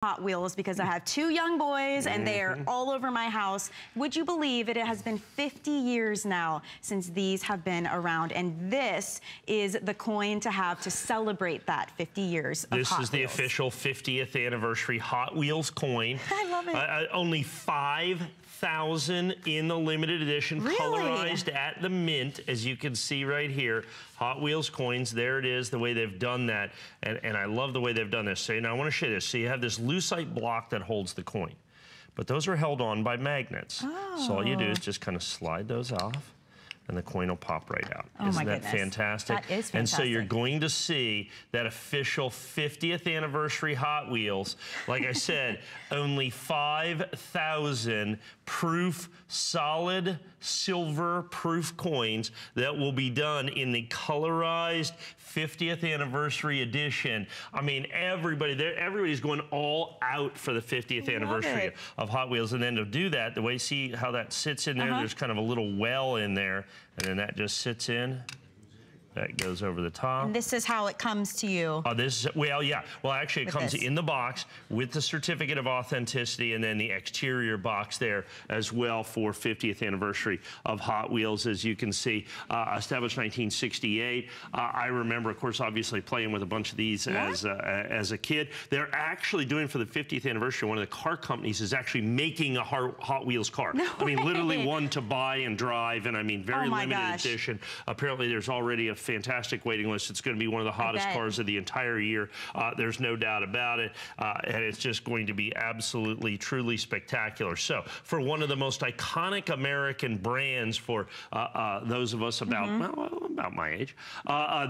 Hot Wheels because I have 2 young boys and they are all over my house. Would you believe it has been 50 years now since these have been around, and this is the coin to have to celebrate that 50 years of Hot Wheels. This is the official 50th anniversary Hot Wheels coin. I love it. Only 5,000 in the limited edition, really? Colorized at the mint, as you can see right here. Hot Wheels coins, there it is, the way they've done that. And I love the way they've done this. So now I want to show you this. So you have this lucite block that holds the coin, but those are held on by magnets. Oh. So all you do is just kind of slide those off, and the coin will pop right out. Oh, Isn't that goodness. fantastic? That is fantastic. And so you're going to see that official 50th anniversary Hot Wheels. Like I said, only 5,000 proof, solid silver proof coins that will be done in the colorized 50th anniversary edition. I mean, everybody's going all out for the 50th anniversary of Hot Wheels. And then to do that, the way, see how that sits in there? There's kind of a little well in there, and then that just sits in. That goes over the top. And this is how it comes to you. Well, yeah. Well, actually, it comes in the box with the certificate of authenticity, and then the exterior box there as well for 50th anniversary of Hot Wheels, as you can see. Established 1968. I remember, of course, obviously playing with a bunch of these as a kid. They're actually doing, for the 50th anniversary, one of the car companies is actually making a Hot Wheels car. No I mean, way. literally one to buy and drive, and I mean, very limited edition. Apparently, there's already a fantastic waiting list. It's going to be one of the hottest cars of the entire year. There's no doubt about it. And it's just going to be absolutely, truly spectacular. So for one of the most iconic American brands for those of us about, well, about my age,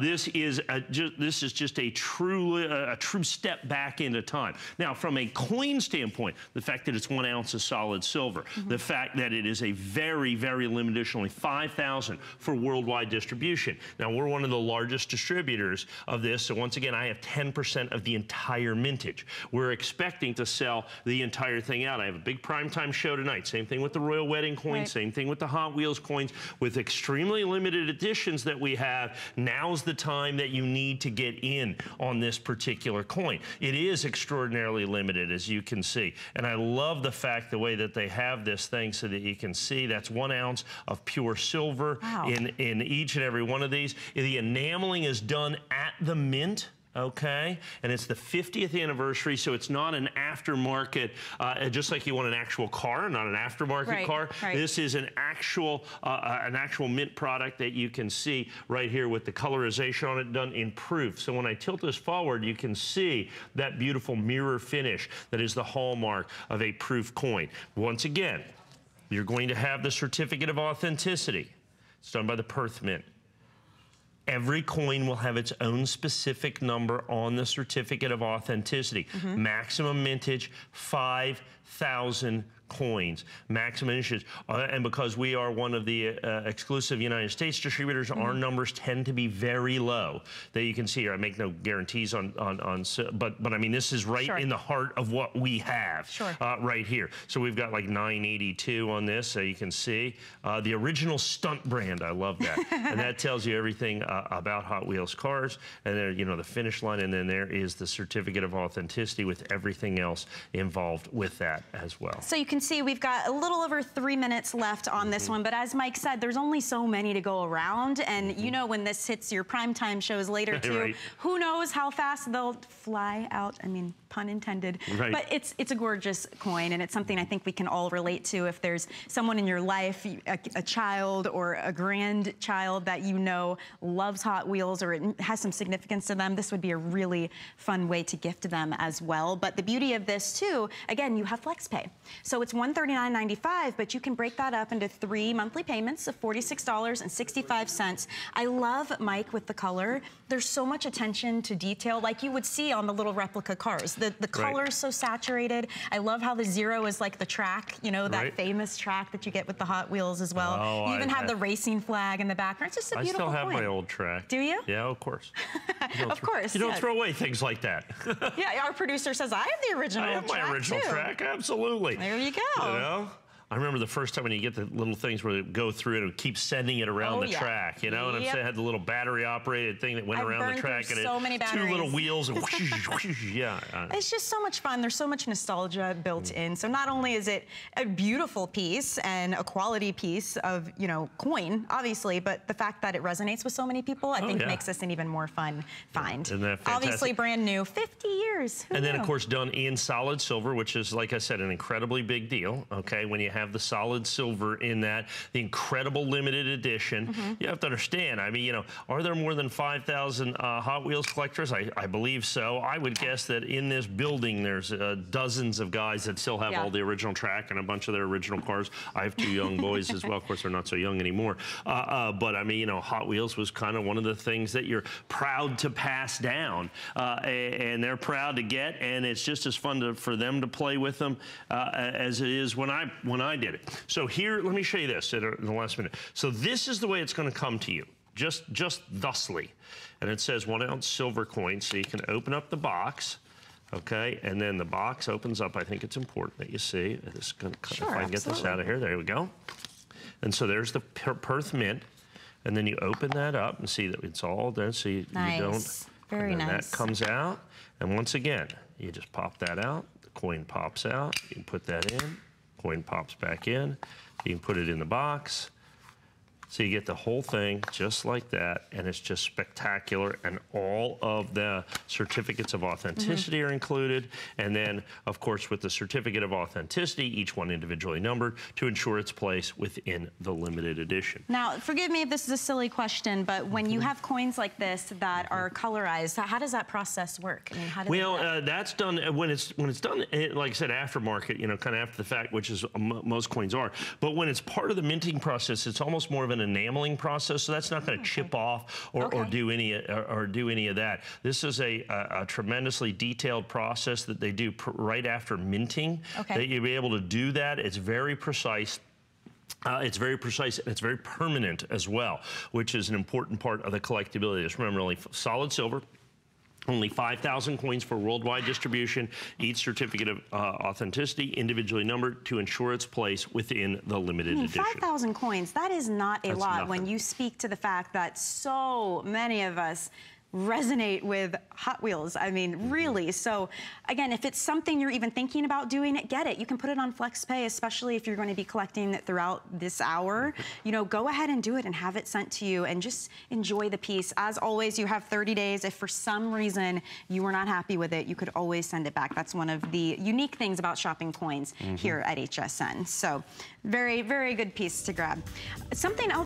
this is just a true step back into time. Now, from a coin standpoint, the fact that it's 1 ounce of solid silver, the fact that it is a very, very limited edition, only 5,000 for worldwide distribution. Now, we're one of the largest distributors of this, so once again, I have 10% of the entire mintage. We're expecting to sell the entire thing out. I have a big primetime show tonight. Same thing with the Royal Wedding coin, same thing with the Hot Wheels coins. With extremely limited editions that we have, now's the time that you need to get in on this particular coin. It is extraordinarily limited, as you can see, and I love the fact the way that they have this thing so that you can see that's 1 ounce of pure silver in each and every one of these. The enameling is done at the mint, okay? And it's the 50th anniversary, so it's not an aftermarket, just like you want an actual car, not an aftermarket car. This is an actual mint product that you can see right here with the colorization on it done in proof. So when I tilt this forward, you can see that beautiful mirror finish that is the hallmark of a proof coin. Once again, you're going to have the certificate of authenticity. It's done by the Perth Mint. Every coin will have its own specific number on the certificate of authenticity. Maximum mintage, 5,000 coins, maximum inches. And because we are one of the exclusive United States distributors, our numbers tend to be very low. That you can see here. I make no guarantees but I mean, this is right in the heart of what we have right here. So we've got like 982 on this, so you can see. The original stunt brand, I love that. And that tells you everything about Hot Wheels cars. And there, you know, the finish line, and then there is the certificate of authenticity with everything else involved with that as well. So you can see we've got a little over 3 minutes left on this one, but as Mike said, there's only so many to go around, and you know when this hits your primetime shows later too, who knows how fast they'll fly out, I mean, pun intended. But it's a gorgeous coin, and it's something I think we can all relate to. If there's someone in your life, a child or a grandchild that you know loves Hot Wheels, or it has some significance to them, this would be a really fun way to gift them as well. But the beauty of this too, again, you have FlexPay. So it's $139.95, but you can break that up into 3 monthly payments of $46.65. I love, Mike, with the color. There's so much attention to detail, like you would see on the little replica cars. The color is so saturated. I love how the 0 is like the track, you know, that famous track that you get with the Hot Wheels as well. Oh, you even have the racing flag in the background. It's just a beautiful I still have coin. my old track. Do you? Yeah, of course. Of course. You don't throw away things like that. Yeah, our producer says, I have the original track. I have my original track, absolutely. There you go. You know? I remember the first time when you get the little things where they go through it and keep sending it around the track, you know? And I'm saying it had the little battery operated thing that went around the track, and two little wheels and It's just so much fun. There's so much nostalgia built in. So not only is it a beautiful piece and a quality piece of, you know, coin, obviously, but the fact that it resonates with so many people, I think makes this an even more fun find. Isn't that fantastic? Obviously brand new, 50 years. Who and then knew? Of course done in solid silver, which is, like I said, an incredibly big deal, okay? When you have the solid silver in that, the incredible limited edition, you have to understand, I mean, you know, are there more than 5,000 Hot Wheels collectors? I believe so. I would guess that in this building there's dozens of guys that still have all the original track and a bunch of their original cars. I have 2 young boys as well. Of course, they're not so young anymore. But I mean, you know, Hot Wheels was kind of one of the things that you're proud to pass down, and they're proud to get, and it's just as fun for them to play with them as it is when I did it. So here, let me show you this in the last minute. So this is the way it's going to come to you, just thusly, and it says 1 ounce silver coin. So you can open up the box. Okay, and then the box opens up. I think it's important that you see. This gonna, if I can get this out of here, there we go. And so there's the Perth Mint, and then you open that up and see that it's all there. So you don't. Very and then nice. That comes out, and once again, you just pop that out. The coin pops out. You can put that in. Coin pops back in. You can put it in the box. So you get the whole thing just like that, and it's just spectacular, and all of the certificates of authenticity are included, and then, of course, with the certificate of authenticity, each one individually numbered to ensure its place within the limited edition. Now, forgive me if this is a silly question, but when you have coins like this that are colorized, how does that process work? I mean, how does that's done when it's done, like I said, aftermarket, you know, kind of after the fact, which is most coins are. But when it's part of the minting process, it's almost more of an enameling process, so that's not going to chip off or do any of that. This is a tremendously detailed process that they do right after minting. That you'll be able to do that. It's very precise. It's very precise, and it's very permanent as well, which is an important part of the collectability. Just remember, only solid silver. Only 5,000 coins for worldwide distribution, each certificate of authenticity individually numbered to ensure its place within the limited edition. 5,000 coins, that is not a lot when you speak to the fact that so many of us resonate with Hot Wheels. I mean, really. So again, if it's something you're even thinking about doing, get it. You can put it on FlexPay, especially if you're going to be collecting it throughout this hour. You know, go ahead and do it and have it sent to you and just enjoy the piece. As always, you have 30 days. If for some reason you were not happy with it, you could always send it back. That's one of the unique things about shopping coins here at HSN. So very, very good piece to grab. Something else